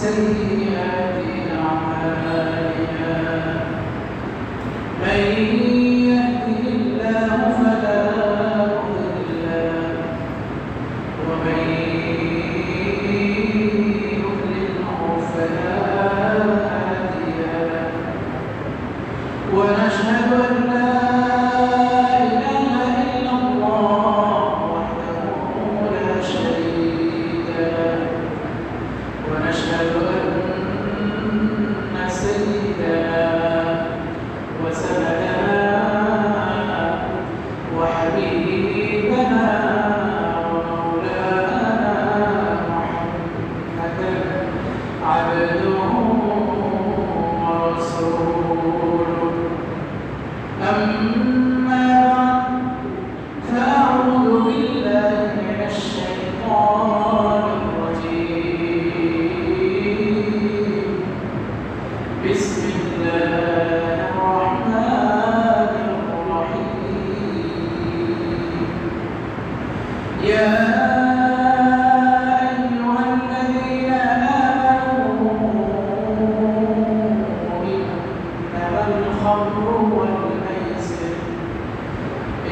سيئات أعمالنا من يهده الله فلا مضل له ومن يضلله فلا هادي له ونشهد أن لا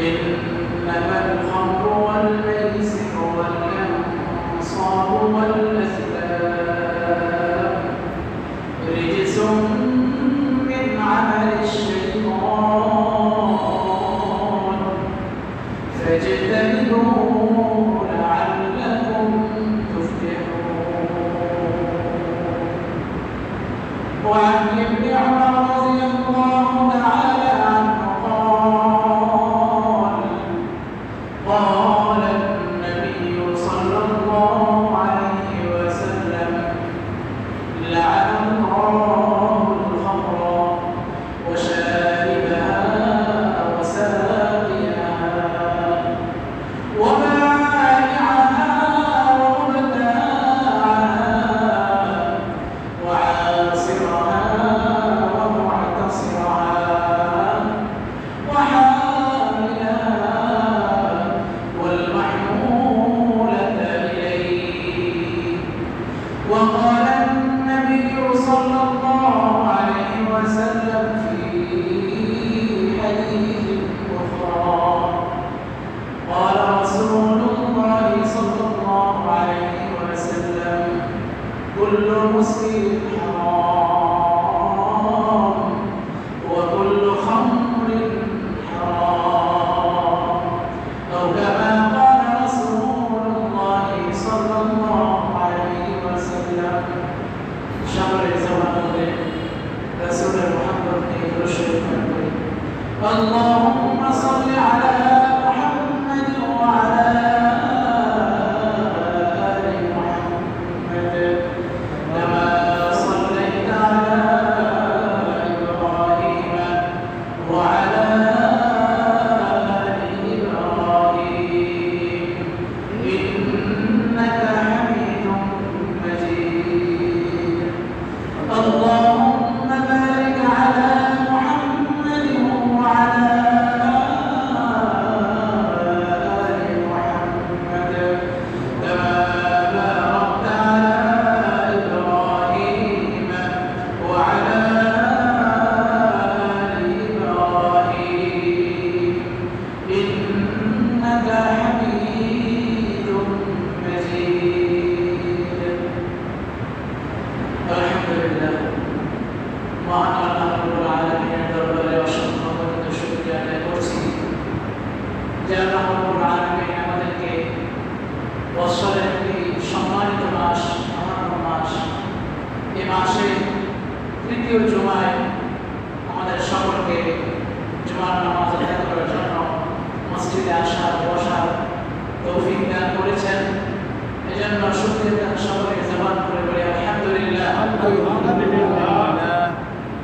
إنما الخمر والميسر والأنصاب والأزلام رجس من عمل الشيطان فاجتنبوه لعلكم تفلحون. وعن ابن عمر رضي الله تعالى عنه قال النبي صلى الله عليه وسلم لعن الله الخمر وشاربها وساقيها وبائعها ومبتاعها وعاصرها ومعتصرها وقال النبي صلى الله عليه وسلم في حديث أخرى قال رسول الله صلى الله عليه وسلم كل مسكر حرام وكل خمر حرام أو كما قال رسول الله صلى الله عليه وسلم شهر زمان رسول محمد رشد اللهم صل على محمد وعلى آل محمد كما صليت على إبراهيم وعلى آل إبراهيم إنك حميد مجيد. اللهم بارك على محمد وعلى آل محمد كما باركت على إبراهيم وعلى آل إبراهيم إنك حميد مجيد. الحمد لله মহান আল্লাহ রাব্বুল আলামিনের দরবারে অসংখ্য শুকরিয়া আদায় করছি যে আল্লাহ রাব্বুল আলামিন আমাদেরকে বছরের একটি সম্মানিত মাস মহান মাস এই মাসে তৃতীয় জুমায় আমাদের সকলকে জুমার নামাজ আদায় করার জন্য মসজিদে আসার বসার তৌফিক দান করেছেন। এজন্য শুকরিয়া সকলে জবান করে বলি আলহামদুলিল্লাহ।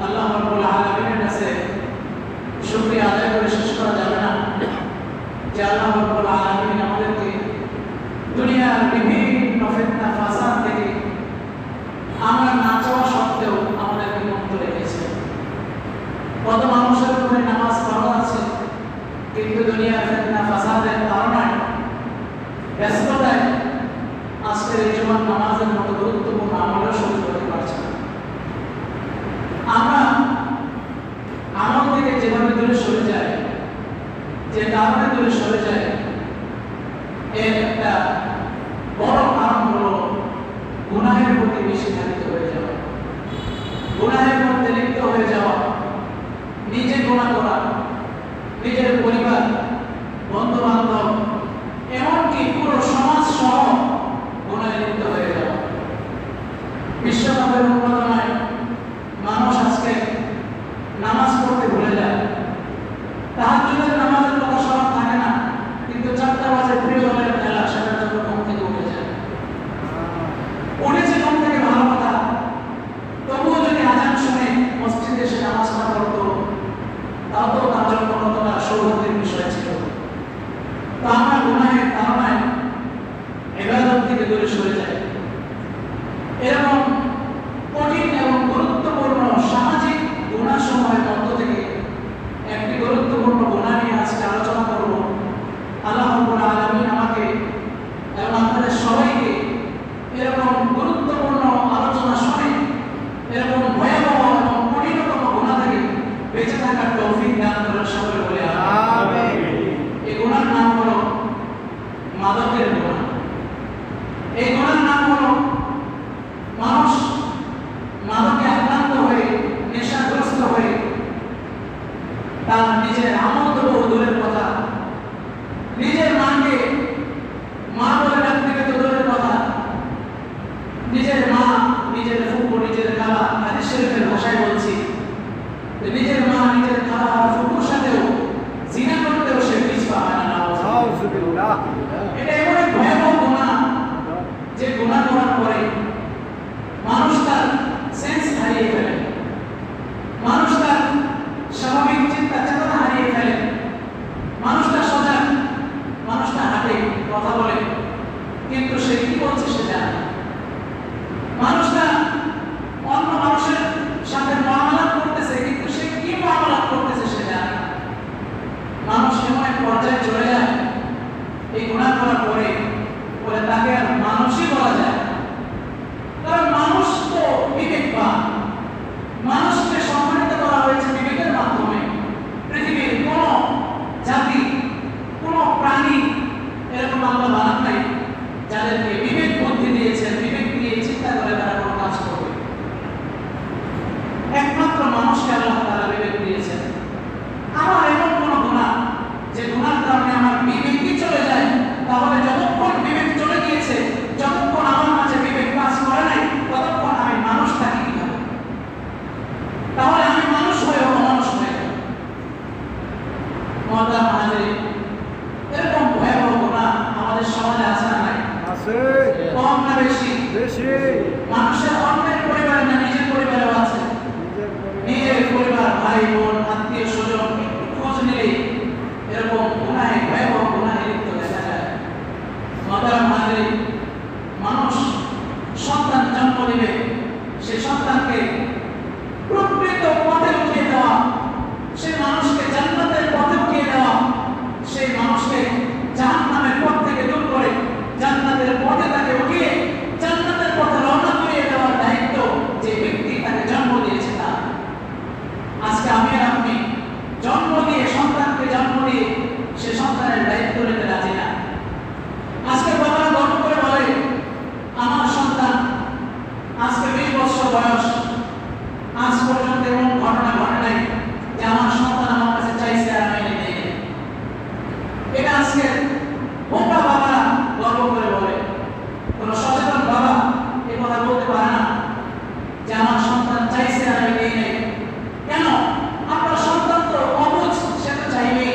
আল্লাহ রাব্বুল আলামিনের কাছে শুকরিয়া আদায় করে শেষ করা যাবে না যে আল্লাহ রাব্বুল আলামিন আমাদেরকে দুনিয়ার বিভিন্ন ফিতনা ফাসাদ থেকে আমরা না চাওয়া সত্ত্বেও আমাদেরকে মুক্ত রেখেছেন। কত মানুষের উপরে নামাজ ফরজ আছে কিন্তু দুনিয়ার ফিতনা ফাসাদের কারণে ব্যস্ততায় আজকের এই জুমার নামাজের মতো গুরুত্বপূর্ণ আমলও শুরু করে যে কারণে দূরে সরে যায়, এর একটা বড় কারণ হলো গুনাহের প্রতি বেশি ধাবিত হয়ে যাওয়া, গুনাহের মধ্যে লিপ্ত হয়ে যাওয়া, নিজে গুনাহ করা, নিজের পরিবার, বন্ধু বান্ধব, এমনকি পুরো সমাজ সহ গুনাহে লিপ্ত হয়ে যাওয়া। বিশ্বকাপের উন্মাদনায় মানুষ আজকে নামাজ পড়তে ভুলে যায়। তাহাজ্জুদের নামাজের কথা স্মরণ থাকে না, কিন্তু 4টা বাজে প্রিয় দলের খেলা, সেটার জন্য ঘুম থেকে উঠে যায়। উঠেছে ঘুম থেকে ভালো কথা, তবুও যদি আজান শুনে মসজিদে এসে নামাজ না পড়তো, তাও তো তার জন্য কতটা সৌভাগ্যের বিষয় ছিল। তো আমরা গুনাহের তাড়নায় ইবাদত থেকে দূরে সরে যাই। এরকম কঠিন এবং গুরুত্বপূর্ণ সামাজিক গুনাহসমূহের মধ্য থেকে একটি গুরুত্বপূর্ণ গুনাহ নিয়ে আজকে আলোচনা করব। আল্লাহ রাব্বুল আলামিন আমাকে এবং আপনাদের সবাইকে এরকম গুরুত্বপূর্ণ আলোচনা শুনে এরকম ভয়াবহ এবং কঠিনতম গুনাহ থেকে বেঁচে থাকার তৌফিক দান করেন, সকলে বলে আমিন। এই গুনার নাম হলো মাদকের গুনাহ। এই গুনার নাম হলো মানুষ মাদকে আক্রান্ত হয়ে, নেশাগ্রস্ত হয়ে তার নিজের আমল তো বহু দূরের কথা, নিজের মাকে মা বলে ডাকতে গেলে তো দূরের কথা, নিজের মা, নিজের ফুফু, নিজের খালা, হাদিস শরীফের ভাষায় বলছি, নিজের মা, নিজের খালা আর ফুফুর সাথেও জিনা করতেও সে পিছপা হয় না। নাউযুবিল্লাহ। এটা এমন এক ভয়াবহ গুনাহ যে গুনাহ করার পরে মানুষ তার সেন্স হারিয়ে ফেলে, মানুষ তার স্বাভাবিক চিন্তা চেতনা হারিয়ে ফেলে, মানুষটা সজাগ, মানুষটা হাঁটে, কথা বলে, কিন্তু সে কি বলছে সে জানে না। মানুষটা অন্য মানুষের সাথে মুআমালাত করতেছে, কিন্তু সে কি মুআমালাত করতেছে সে জানে না। মানুষ এমন এক পর্যায়ে চলে যায় এই গুনাহ করার পরে, বলে তাকে আর মানুষই বলা যায় না। কারণ মানুষ তো বিবেকবান, মানুষকে সম্মানিত করা হয়েছে বিবেকের মাধ্যমে। পৃথিবীর কোন জাতি, কোন প্রাণী এরকম আল্লাহ বানান নাই যাদেরকে বিবেক বুদ্ধি দিয়েছেন, বিবেক দিয়ে চিন্তা করে তারা কোনো কাজ করবে। একমাত্র মানুষকে আল্লাহ তাআলা বিবেক দিয়েছেন। আমার এমন কোন গুনাহ যে গুনাহর কারণে আমার বিবেকই চলে যায়, তাহলে যতক্ষণ বিবেক চলে গিয়েছে, যতক্ষণ আমার মাঝে বিবেক কাজ করে নাই, ততক্ষণ আমি মানুষ থাকি কিভাবে? তাহলে আমি মানুষ হয়ে অমানুষ হয়ে যাব। মহতারাম হাজিরিন, এরকম ভয়াবহ গুনাহ আমাদের সমাজে আছে না নাই? আছে। কম না বেশি? বেশি। মানুষের অন্যের পরিবারে না নিজের পরিবারেও আছে। নিজের পরিবার, ভাই বোন, আত্মীয় স্বজন খোঁজ নিলে এরকম গুনাহে, ভয়াবহ গুনাহে লিপ্ত দেখা যায়। মহতারাম হাজিরিন, মানুষ সন্তান জন্ম দিবে, সেই সন্তানকে প্রকৃত পথে উঠিয়ে দেওয়া, সেই মানুষকে জান্নাতের পথে উঠিয়ে দেওয়া, সেই মানুষকে জাহান্নামের পথ থেকে দূর করে জান্নাতের পথে তাকে উঠিয়ে জান্নাতের পথে রওনা করিয়ে দেওয়ার দায়িত্ব যে ব্যক্তি তাকে জন্ম দিয়েছে তার। আজকে আমি আর আপনি জন্ম দিয়ে, সন্তানকে জন্ম দিয়ে সে সন্তানের দায়িত্ব নিতে রাজি না। আজকে বাবারা গর্ব করে বলে, আমার সন্তান আজকে 20 বছর বয়স, আজ পর্যন্ত এমন ঘটনা ঘটে নাই যে আমার সন্তান আমার কাছে চাইছে আর আমি এনে দেই। এটা আজকে বোকা বাবারা গর্ব করে বলে। কোন সচেতন বাবা এ কথা বলতে পারে না যে আমার সন্তান চাইছে আর আমি দেই নাই। কেন? আপনার সন্তান তো অবুঝ, সে তো চাইবেই।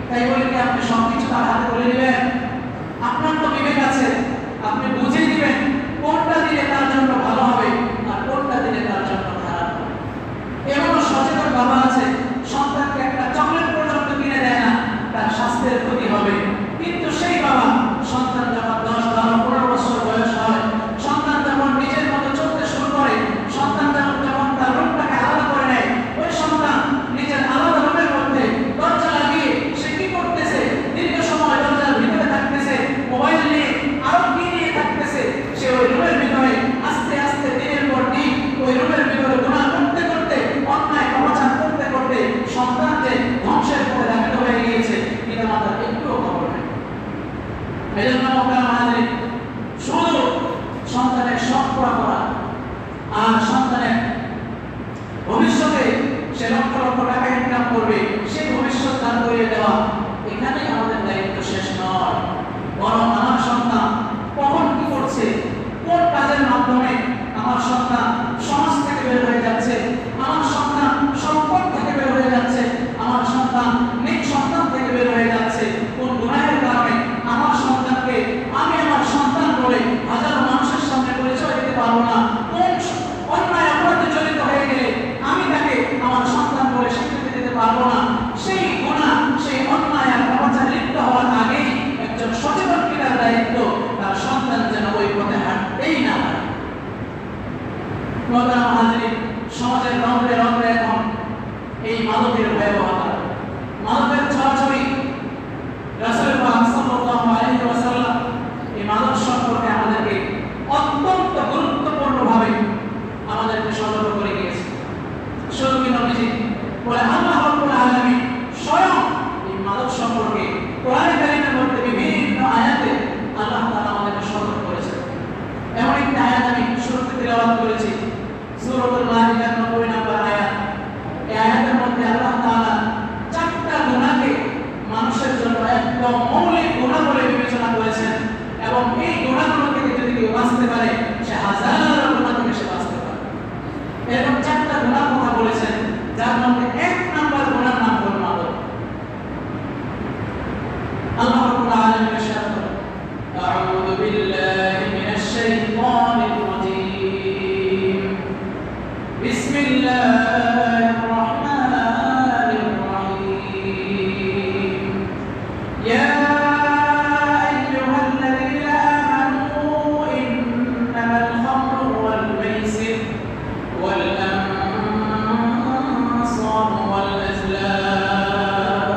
তাই বলে কি আপনি সবকিছু তার হাতে তুলে দিবেন? আপনার তো বিবেক আছে, আপনি বুঝে দিবেন কোনটা দিলে তার জন্য ভালো হবে আর কোনটা দিলে তার লেখাপড়া করা, আর সন্তানের ভবিষ্যতে সে লক্ষ লক্ষ টাকা ইনকাম করবে, সেই ভবিষ্যৎ দান করে দেওয়া, এখানেই আমাদের দায়িত্ব শেষ নয়। বরং আমার সন্তান কখন কি করছে, কোন কাজের মাধ্যমে আমার সন্তান সমাজ থেকে বের হয়ে যাচ্ছে, আমার সন্তান সম্পদ থেকে বের হয়ে যাচ্ছে, আমার সন্তান নেক সন্তান থেকে বের হয়ে যাচ্ছে, কোন গুনাহের কারণে আমার সন্তানকে আমি আমার সন্তান বলে হাজারো মানুষের সামনে পরিচয় দিতে পারবো না, কোন অন্যায় অপরাধে জড়িত হয়ে গেলে আমি তাকে আমার সন্তান বলে স্বীকৃতি দিতে পারবো না, সেই গুনাহ সেই অন্যায় আর অপরাধে লিপ্ত হওয়ার আগেই একজন সচেতন পিতার দায়িত্ব তার সন্তান যেন ওই পথে হাঁটতেই না পারে। মোহতারাম হাজিরিন, সমাজের রন্ধ্রে রন্ধ্রে এখন এই মাদকের ভয়াবহতা, মাদকের ছড়াছড়ি। রাসূল পাক সাল্লাল্লাহু আলাইহি ওয়াসাল্লাম এই মাদক সম্পর্কে আমাদেরকে অত্যন্ত গুরুত্বপূর্ণভাবে আমাদেরকে সতর্ক করে গিয়েছে। শুধু কি নবীজি বলে আল্লাহ রাব্বুল আলামিন স্বয়ং এই মাদক সম্পর্কে কোরআনে কারীমের মধ্যে বিভিন্ন আয়াতে আল্লাহ তাআলা আমাদেরকে সতর্ক করেছেন। এমন একটি আয়াত আমি শুরুতে তিলাওয়াত করেছি, সূরাতুল মাইদার 90 নম্বর আয়াত। এই আয়াতের মধ্যে আল্লাহ তাআলা চারটা গুনাহকে মানুষের জন্য একদম মৌলিক গুনাহ বলে বিবেচনা করেছেন, এবং এই গুনাহগুলো থেকে যদি কেউ বাঁচতে পারে সে হাজার গুনাহ থেকে সে বাঁচতে পারে। এরকম চারটা গুনাহ কথা বলেছেন, যার মধ্যে এক নাম্বার গুনাহর নাম হলো মাদক। আল্লাহ রাব্বুল আলামিন ইরশাদ করেন, আউযু বিল্লাহি মিনাশ শাইতানির রাজীম, বিসমিল্লাহির রাহমানির রাহিম, ইয়া আইয়ুহাল্লাযীনা আমানু ইন্নামাল খামরু ওয়াল মাইসির ওয়াল আনসাবু ওয়াল আজলাম।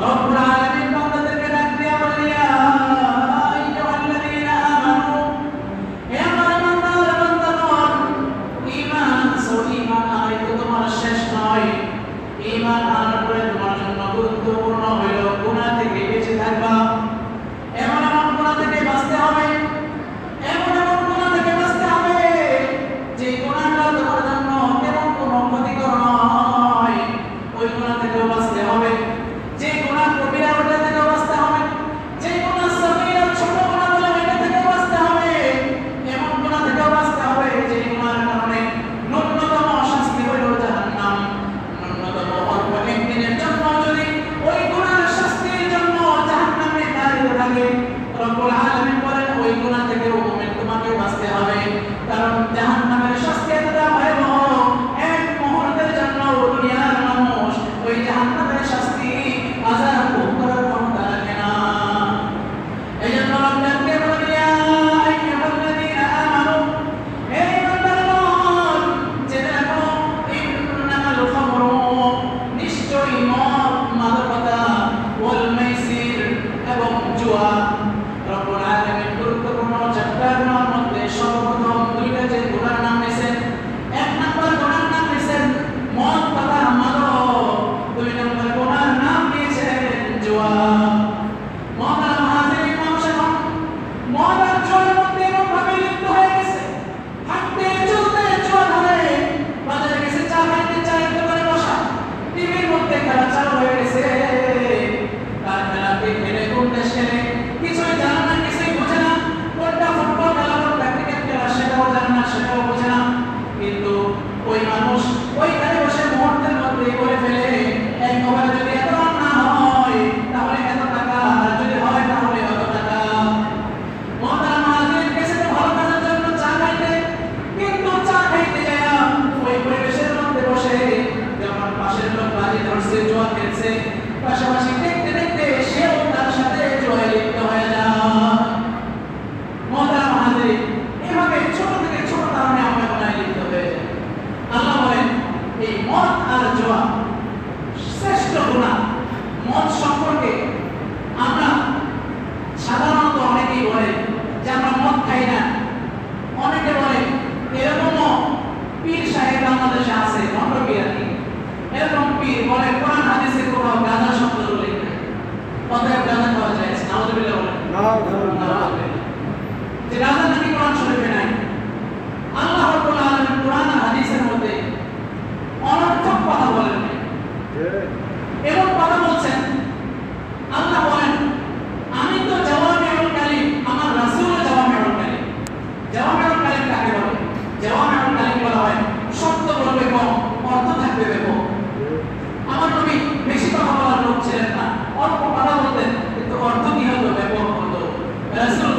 রব্বুল আলামিন বান্দাদেরকে ডাক দিয়ে বলেন, ইয়া আইয়ুহাল্লাযীনা আমানু, হে আমার ইমানদার বান্দাগণ, ঈমান সো ঈমান আনাই তো তোমার শেষ নয়। ঈমান আনার পরে তোমার জন্য গুরুত্বপূর্ণ হইল গুনাহ থেকে বেঁচে থাকবা। এমন এমন গুনাহ থেকে বাঁচতে হবে, এমন এমন গুনাহ থেকে বাঁচতে হবে যে গুনাহটা তোমার জন্য তেমন কোনো ক্ষতিকর নয়, ওই গুনাহ থেকেও বাঁচতে হবে। যে গুনাহ কবিরা ওটা থেকেও বাঁচতে হবে, যে গুনাহ সগীরা ছোট গুনাহ বলে ওটা থেকেও বাঁচতে হবে, এমন গুনাহ থেকেও বাঁচতে হবে যে গুনাহের কারণে ন্যূনতম শাস্তি হইল জাহান্নাম। ন্যূনতম অল্প একদিনের জন্য যদি ওই গুনাহের শাস্তির জন্য জাহান্নামে দাঁড়িয়ে থাকে, রব্বুল আলামিন বলেন ওই গুনাহ থেকেও মুমিন তোমাকে বাঁচতে হবে, কারণ জাহান্নামের শাস্তি এতটা ভয়াবহ, এক মুহূর্তের জন্য দুনিয়ার মানুষ ওই জাহান্নামের শাস্তি আযাব ভোগ করার ক্ষমতা রাখে না। এজন্য রব্বুকে বলেন, ইয়া আইয়ুহাল্লাযীনা আমানু, হে ইমানদারগণ, জেনে রাখো, ইন্নামাল খামরু, নিশ্চয়ই মদ মাদকতা, ওয়াল মাইসির এবং জুয়া। রব্বুল আলামিন গুরুত্বপূর্ণ চারটা গুনাহের মধ্যে সর্বপ্রথম দুইটা যে গুনাহের নাম নিয়েছেন, এক নাম্বার গুনাহের নাম নিয়েছেন মদ তথা মাদক, দুই নাম্বার গুনাহের নাম নিয়েছেন জুয়া। মোহতারাম হাজিরিন, মানুষ এখন মদ আর জুয়ার মধ্যে এমনভাবে লিপ্ত হয়ে গেছে, হাঁটতে চলতে জুয়া ধরে, বাজারে গেছে চা খাইতে চায়ের দোকানে বসা, টিভির মধ্যে খেলা চালু হয়ে গেছে, তার খেলাকে খেলে কোন দেশ খেলে কিছুই জানে না, কিছুই বোঝে না, কোনটা ফুটবল খেলা কোনটা ক্রিকেট খেলা সেটাও জানে না, সেটাও বোঝে না, কিন্তু ওই মানুষ ওইখানে বসে মুহূর্তের মধ্যে করে ফেলে, এই মোবাইল যদি এত দাম না হয় তাহলে এত টাকা, আর যদি হয় তাহলে অত টাকা। মোহতারাম হাজিরিন, গেছে তো ভালো কাজের জন্য চা খাইতে, কিন্তু চা খাইতে যায় ওই পরিবেশের মধ্যে বসে যখন পাশের লোক বাজি ধরছে, জুয়া খেলছে, পাশাপাশি দেখতে দেখতে সেও তার সাথে জুয়ায় লিপ্ত হয়ে যায়। মোহতারাম হাজিরিন, এভাবে ছোট থেকে ছোট কারণে আমরা গুনাহে লিপ্ত হয়ে যাই। আল্লাহ বলেন এই মদ আর জুয়া শ্রেষ্ঠ গুনাহ। মদ সম্পর্কে আমরা সাধারণত অনেকেই বলে যে আমরা মদ খাই না, অনেকে বলে এরকমও পীর সাহেব বাংলাদেশে আছে, ভণ্ড পীর আর কি, এরকম পীর বলে কোরআন হাদিসে কোথাও গাঁজা শব্দ উল্লেখ নেই, অতএব গাঁজা খাওয়া যায়। নাউযুবিল্লাহ বলেন, যে গাঁজা নাকি কোরআন শরীফে নাই,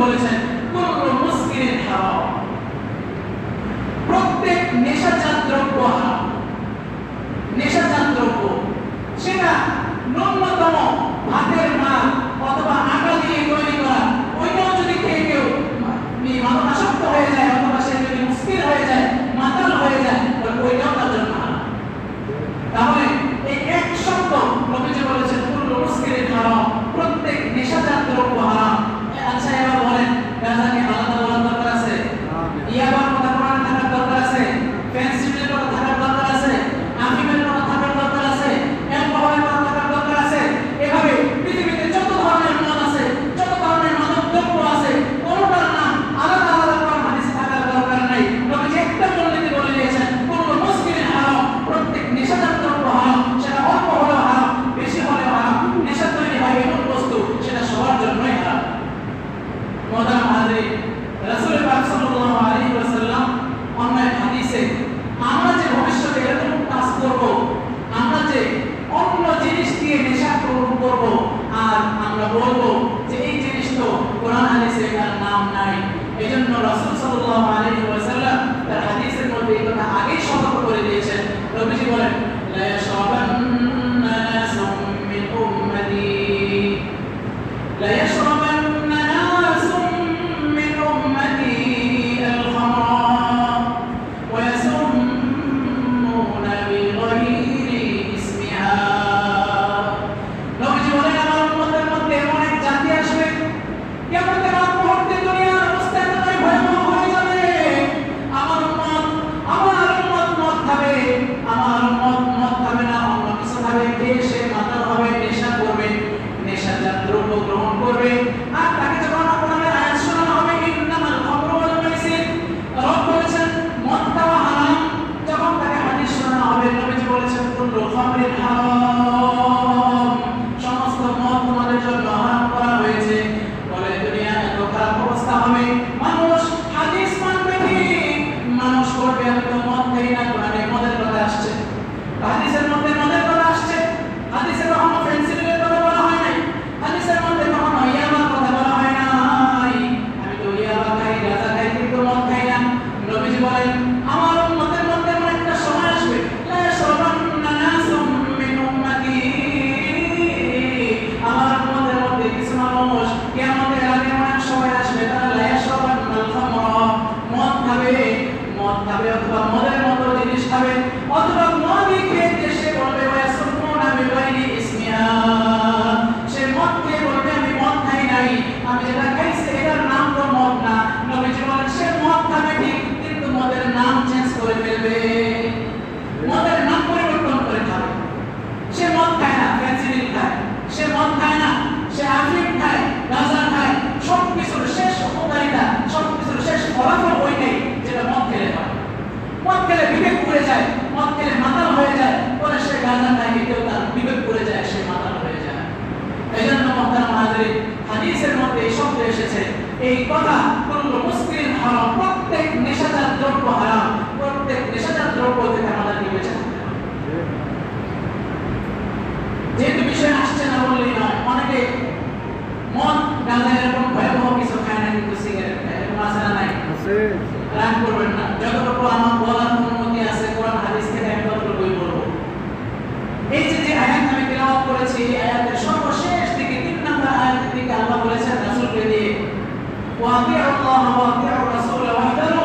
বলেছেন কুল্লু মুসকিরিন হারাম, প্রত্যেক নেশাজাত দ্রব্য হারাম। নেশাজাত দ্রব্য সেটা ন্যূনতম ভাতের মাল অথবা আটা দিয়ে তৈরি করা, ওইটাও যদি খেয়ে কেউ মাদকাসক্ত হয়ে যায় অথবা সে যদি মুস্কিল হয়ে যায়, মাতাল হয়ে যায়, ওইটাও তার জন্য হারাম। তাহলে এই এক শব্দ নবীজি বলেছেন কুল্লু মুসকিরিন হারাম, প্রত্যেক নেশাজাত দ্রব্য হারাম। আচ্ছা এবার বলেন, গাঁজাকে আলাদা বলার দরকার আছে? ইয়াবার কথা কোরআনে থাকার দরকার আছে? ফেন্সিডিলের কথা থাকার দরকার আছে? আফিমের কথা থাকার দরকার আছে? অ্যালকোহলের কথা থাকার দরকার আছে? এভাবে পৃথিবীতে যত ধরনের মদ আছে, যত ধরনের মাদক দ্রব্য আছে, কোনটার নাম আলাদা আলাদা কোরআন হাদিসে থাকার দরকার নাই। নবীজি একটা মূলনীতি বলে দিয়েছেন কুল্লু মুসকিরিন হারাম, প্রত্যেক নেশাজাত দ্রব্য হারাম। সেটা অল্প হলেও হারাম, বেশি হলেও হারাম। নেশা তৈরি হয় এমন বস্তু সেটা সবার জন্যই হারাম। মোহতারাম হাজিরিন, রাসূল পাক সাল্লাল্লাহু আলাইহি ওয়াসাল্লাম অন্যায় হাদিসে আমরা যে ভবিষ্যতে এরকম কাজ করব, আমরা যে অন্য জিনিস দিয়ে নেশা করব আর আমরা বলবো যে এই জিনিস তো কোরআন হাদিসে এর নাম নাই, এজন্য রাসূল সাল্লাল্লাহু আলাইহি ওয়াসাল্লাম তার হাদিসের মধ্যে এই কথা আগেই সতর্ক করে দিয়েছেন। নবীজি বলেন লা ইয়াশরাবান্না নাসুম মিন উম্মতি, লা ইয়াশরাবান্না নাসুম মিন উম্মতি আল-খামরা ওয়া ইয়াসুম্মুনা বিগাইরি ইসমিহা। নবীজি বলেন আমার উম্মতের মধ্যে এমন এক জাতি আসবে, কিয়ামতের আগ মুহূর্তে দুনিয়ার অবস্থা এতটাই ভয়াবহ হয়ে যাবে, আমার উম্মত মদ খাবে, আমার উম্মত মদ খাবে না, অন্য কিছু খাবে, খেয়ে সে মাতাল হবে, নেশা করবে, নেশাজাত দ্রব্য গ্রহণ করবে। আর তাকে যখন আপনাদের আয়াত শোনানো হবে ইন্নামাল খামরু ওয়াল মাইসির, রব বলেছেন মদ খাওয়া হারাম, যখন তাকে হাদিস শোনানো হবে নবীজি বলেছেন কুল্লু খামরিন হারাম, সমস্ত মদ তোমাদের জন্য হারাম করা হয়েছে। বলে দুনিয়া এত খারাপ অবস্থা হবে, মানুষ হাদিস মানবে ঠিক, মানুষ করবে আমি তো মদ খাই না, কোরআনে মদের কথা আসছে, হাদিসের মধ্যে মদের কথা আসছে, হাদিসে কখনো ফেন্সিডিলের কথা বলা হয় নাই, হাদিসের মধ্যে কখনো ইয়াবার কথা বলা হয় নাই। আমি তো ইয়াবা খাই, গাঁজা খাই, কিন্তু মদ খাই না। নবীজি বলেন আমার উম্মতের মধ্যে এমন একটা সময় আসবে লা ইয়াশরাবান্না নাসুম মিন উম্মতি, আমার উম্মতের মধ্যে কিছু মানুষ কিয়ামতের আগে এমন এক সময় আসবে তারা লা ইয়াশরাবান্নাল খামরা, মদ খাবে অথবা মদের মতো জিনিস খাবে, অথবা মদই খেয়ে সে বলবে ওয়া ইয়াসুম্মুনা বিগাইরি ইসমিহা, সে মদ খেয়ে বলবে আমি মদ খাই নাই, আমি যেটা খাইছি এটার নাম তো মদ না। নবীজি বলেন সে মদ খাবে ঠিক, কিন্তু মদের নাম চেঞ্জ করে ফেলবে, মদের নাম পরিবর্তন করে খাবে। সে মদ খায় না, ফেন্সিডিল খায়, সে মদ খায় না, সে আফিম খায়, গাঁজা খায়, সবকিছুর শেষ উপকারিতা, সবকিছুর শেষ ফলাফল ওইটাই যেটা মদ খেলে হয়। মদ খেলে বিবেক পুড়ে যায়, মদ খেলে মাতাল হয়ে যায়, পরে সে গাঁজা খায়, এতেও তার বিবেক পুড়ে যায়, সে মাতাল হয়ে যায়। এজন্য মোহতারাম হাজিরিন, হাদিসের মধ্যে এই শব্দ এসেছে, এই কথা কুল্লু মুসকিরিন হারাম, প্রত্যেক নেশাজাত দ্রব্য হারাম, প্রত্যেক নেশাজাত দ্রব্য থেকে আমাদেরকে বেঁচে থাকতে হবে। যেহেতু বিষয় আসছে না বললেই নয়, অনেকে মদ গাঁজা এরকম ভয়াবহ কিছু খায় না, কিন্তু সিগারেট খায়, এরকম আছে না নাই? রাগ করবেন না, যতটুকু আমার বলার অনুমতি আছে কোরআন হাদিস থেকে আমি ততটুকুই বলবো। এই যে আয়াত আমি তেলাওয়াত করেছি, এই আয়াতের সর্বশেষ দিকে 3 নম্বর আয়াতের দিকে আল্লাহ বলেছেন রাসূলকে দিয়ে ওয়া আতিউল্লাহ ওয়া আতিউর রাসূল ওয়াহদারু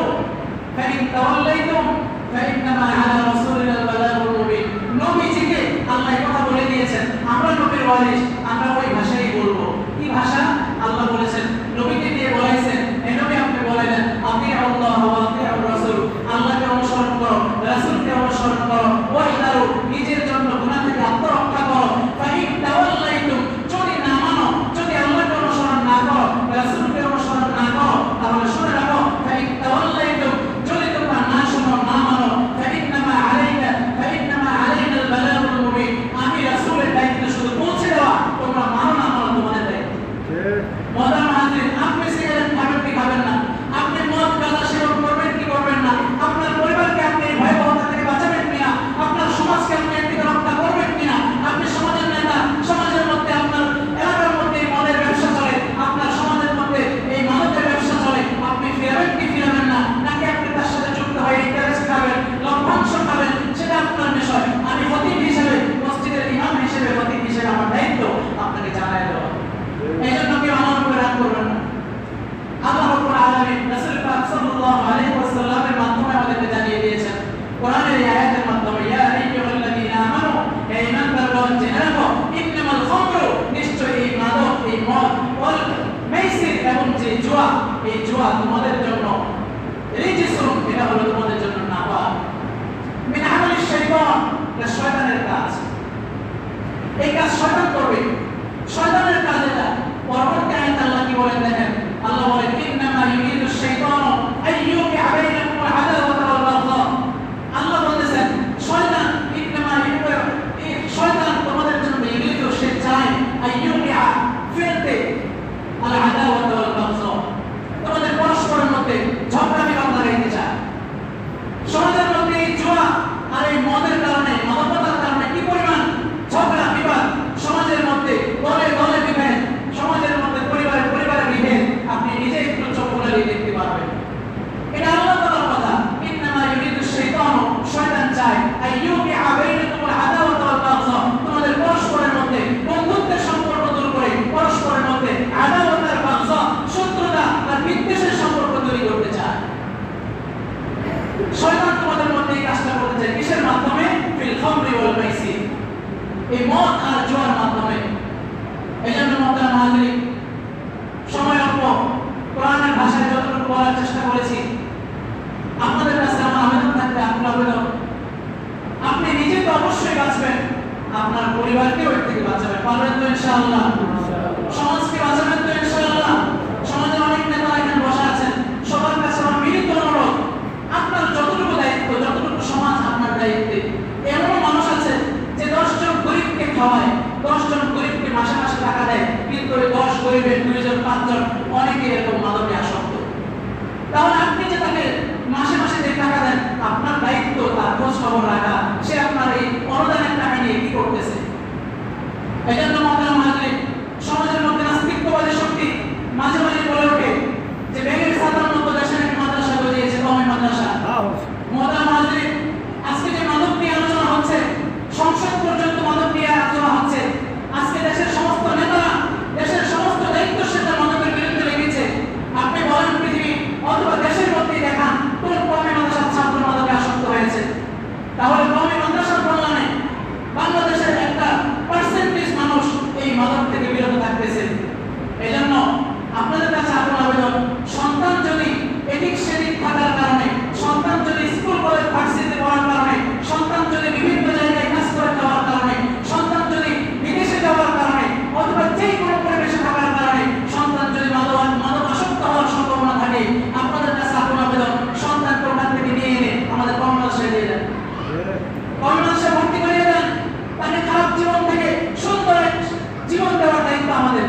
ফাইন তাওয়াল্লাইতুম ফাইন্নামা আলা রাসূলিনাল বালাগুল মুবিন। নবীজিকে আল্লাহ এই কথা বলে দিয়েছেন, আমরা নবীর ওয়ারিস, আমরা ওই ভাষাই বলবো। কি ভাষা? আল্লাহ বলেছেন নবীকে দিয়ে বলাইছেন, এই নবী আপনি বলেন আতিউল্লাহ ওয়া আতিউর রাসূল, আল্লাহকে অনুসরণ করো, রাসূলকে অনুসরণ করো, ওয়াহদারু নিজের জন্য গুনাহ থেকে আত্মরক্ষা করো, ফাইন তাওয়াল্লাইতুম যদি না মানো, যদি আল্লাহকে অনুসরণ না করো, রাসূলকে অনুসরণ না করো, তাহলে শুনে জুয়া তোমাদের জন্য রিজিসুন, এটা হলো তোমাদের জন্য নাপাক, মিন আমালিশ শাইতান, এটা শয়তানের কাজ। এই কাজ শয়তান করবে, শয়তানের কাজ এটা। পরবর্তী আয়াতে আল্লাহ কি বলেন দেখেন, আল্লাহ বলেন ইন্নামা ইউরিদু শাইতানু আইয়ুকিআ বাইনাকুম আদাওয়াতা ওয়াল বাগদা। আল্লাহ বলেছেন শয়তান ইন্নামা শয়তান তোমাদের জন্য ইউরিদু, সে চায় আইয়ুকিআ ফেলতে আল আদাওয়াতা ওয়াল বাগদা, তোমাদের পরস্পরের মধ্যে ঝগড়া বিবাদ লাগাইতে চায়। সমাজের মধ্যে এই জুয়া আর এই মদের কারণে, মাদকতার কারণে কি পরিমাণ ঝগড়া বিবাদ সমাজের মধ্যে, দলে দলে বিভেদ, সমাজের মধ্যে পরিবারে পরিবারে বিভেদ, আপনি নিজে একটু চোখ খুলে দেখতে পারবেন। এটা আল্লাহ তাআলার কথা। ইন্নামা ইউরিদু শাইতানু, শয়তান চায় আইয়ুকিআ বাইনাকুম আদাওয়াতা ওয়াল বাগদা, তোমাদের পরস্পরের মধ্যে বন্ধুত্বের সম্পর্ক দূর করে পরস্পরের মধ্যে আদাওয়াত আর বাগদা, শত্রুতা আর বিদ্বেষের সম্পর্ক তৈরি করতে চায়। শয়তান তোমাদের মধ্যে এই কাজটা করতে চায় কিসের মাধ্যমে? ফিল খামরি ওয়াল মাইসির, এই মদ আর জুয়ার মাধ্যমে। এজন্য মোহতারাম হাজিরিন, সময় অল্প, কোরআনের ভাষায় যতটুকু বলার চেষ্টা করেছি। আপনাদের কাছে আমার আবেদন থাকবে, আপনার আবেদন, আপনি নিজে তো অবশ্যই বাঁচবেন, আপনার পরিবারকেও এর থেকে বাঁচাবেন, পারবেন তো ইনশাআল্লাহ? সমাজকে বাঁচাবেন তো ইনশাআল্লাহ? সমাজের অনেক নেতা এখানে বসা আছেন, সবার কাছে আমার মিলিত অনুরোধ, আপনার যতটুকু দায়িত্ব, যতটুকু সমাজ আপনার দায়িত্বে। এমন মানুষ আছে যে 10 জন গরিবকে খাওয়ায়, 10 জন গরিবকে মাসে মাসে টাকা দেয়, কিন্তু ওই 10 গরিবের 2 জন 5 জন অনেকে এরকম মাদকে আসক্ত। তাহলে আপনি যে তাকে মাসে মাসে যে টাকা দেন, আপনার দায়িত্ব তার খোঁজ খবর রাখা, সে আপনার এই অনুদানের টাকা নিয়ে কি করতেছে। এজন্য মোহতারাম হাজিরিন, সমাজের মধ্যে নাস্তিকবাদী শক্তি মাঝে মাঝে বলে ওঠে যে ব্যাঙের ছাতার মতো দেশে নাকি মাদ্রাসা গজিয়েছে, কওমি মাদ্রাসা। মোহতারাম হাজিরিন, আজকে যে মাদক নিয়ে আলোচনা হচ্ছে, সংসদ পর্যন্ত মাদক নিয়ে আলোচনা হচ্ছে, আজকে দেশের সমস্ত নেতারা, দেশের সমস্ত দায়িত্বশীলরা মাদকের বিরুদ্ধে লেগেছে। আপনি বলেন পৃথিবী অথবা দেশের মধ্যেই দেখান কোন কওমি মাদ্রাসার ছাত্র মাদকে আসক্ত হয়েছে। তাহলে কওমি মাদ্রাসার কল্যাণে বাংলাদেশের একটা পার্সেন্টেজ মানুষ এই মাদক থেকে বিরত থাকতেছে। এজন্য আপনাদের কাছে আমার আবেদন, সন্তান যদি এদিক সেদিক থাকার কারণে, সন্তান যদি স্কুল কলেজ ভার্সিটিতে পড়ার কারণে, সন্তান যদি বিভিন্ন জায়গায় কাজ করে যাওয়ার কারণে, সন্তান যদি বিদেশে যাওয়ার কারণে, অথবা যে কোনো পরিবেশে থাকার কারণে সন্তান যদি মাদক আসক্ত হওয়ার সম্ভাবনা থাকে, আপনাদের কাছে আমার আবেদন, সন্তানকে ওখান থেকে নিয়ে এনে আমাদের কর্মশালায় দিয়ে দেন, কর্মশালায় ভর্তি করিয়ে দেন। তাকে খারাপ জীবন থেকে সুন্দর জীবন দেওয়ার দায়িত্ব আমাদের।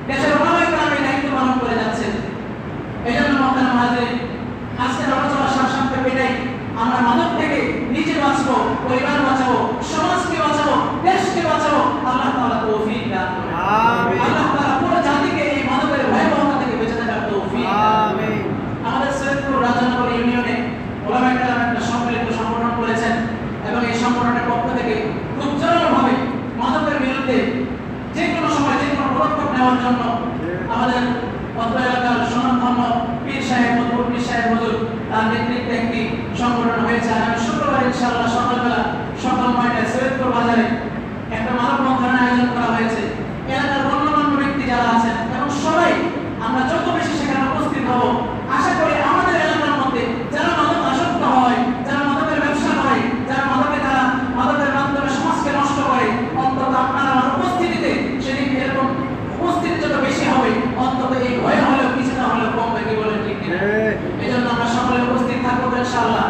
দেশের অনেক গ্রামে দায়িত্ব পালন করে যাচ্ছে। এই জন্য মোহতারাম হাজিরিন, আজকের আলোচনা সংক্ষেপে এটাই, আমরা মাদক থেকে নিজে বাঁচবো, পরিবার বাঁচাবো, সমাজকে বাঁচাবো, দেশকে বাঁচাবো। আল্লাহ তাআলা তৌফিক দান করুন। আমিন। আল্লাহ তাআলা পুরো জাতিকে এই মাদকের ভয়াবহতা থেকে বেঁচে থাকার তৌফিক দান করুন। আমিন। আমাদের সৈয়দপুর রাজানগর ইউনিয়নে ওলামায়ে কেরাম একটা সম্মিলিত সংগঠন করেছেন, এবং এই সংগঠনের পক্ষ থেকে খুব জোরালোভাবে মাদকের বিরুদ্ধে যে কোনো সময় যে কোনো পদক্ষেপ নেওয়ার জন্য আমাদের অত্র এলাকার স্বনামধন্য পীর সাহেব, মতলব পীর সাহেব হুজুর, তার নেতৃত্বে একটি সংগঠন হয়েছে। আমি শুক্রবার ইনশাআল্লাহ সকালবেলা সকাল 9টায় সৈয়দপুর বাজারে একটা মানববন্ধনের আয়োজন করা হয়েছে। এলাকার গণ্যমান্য ব্যক্তি যারা আছেন এবং সবাই আমরা যত বেশি সেখানে উপস্থিত হব, আশা করি আমাদের এলাকার মধ্যে যারা মাদক আসক্ত হয়, যারা মাদকের ব্যবসা করে, যারা মাদকের মাধ্যমে সমাজকে নষ্ট করে, অন্তত আপনারা আমার উপস্থিতিতে সেদিন এরকম উপস্থিতি যত বেশি হবে, অন্তত এই ভয় হলেও কিছুটা হলেও কমবে। কি বলেন ঠিক কিনা? এই জন্য আমরা সকলে উপস্থিত থাকবো ইনশাআল্লাহ।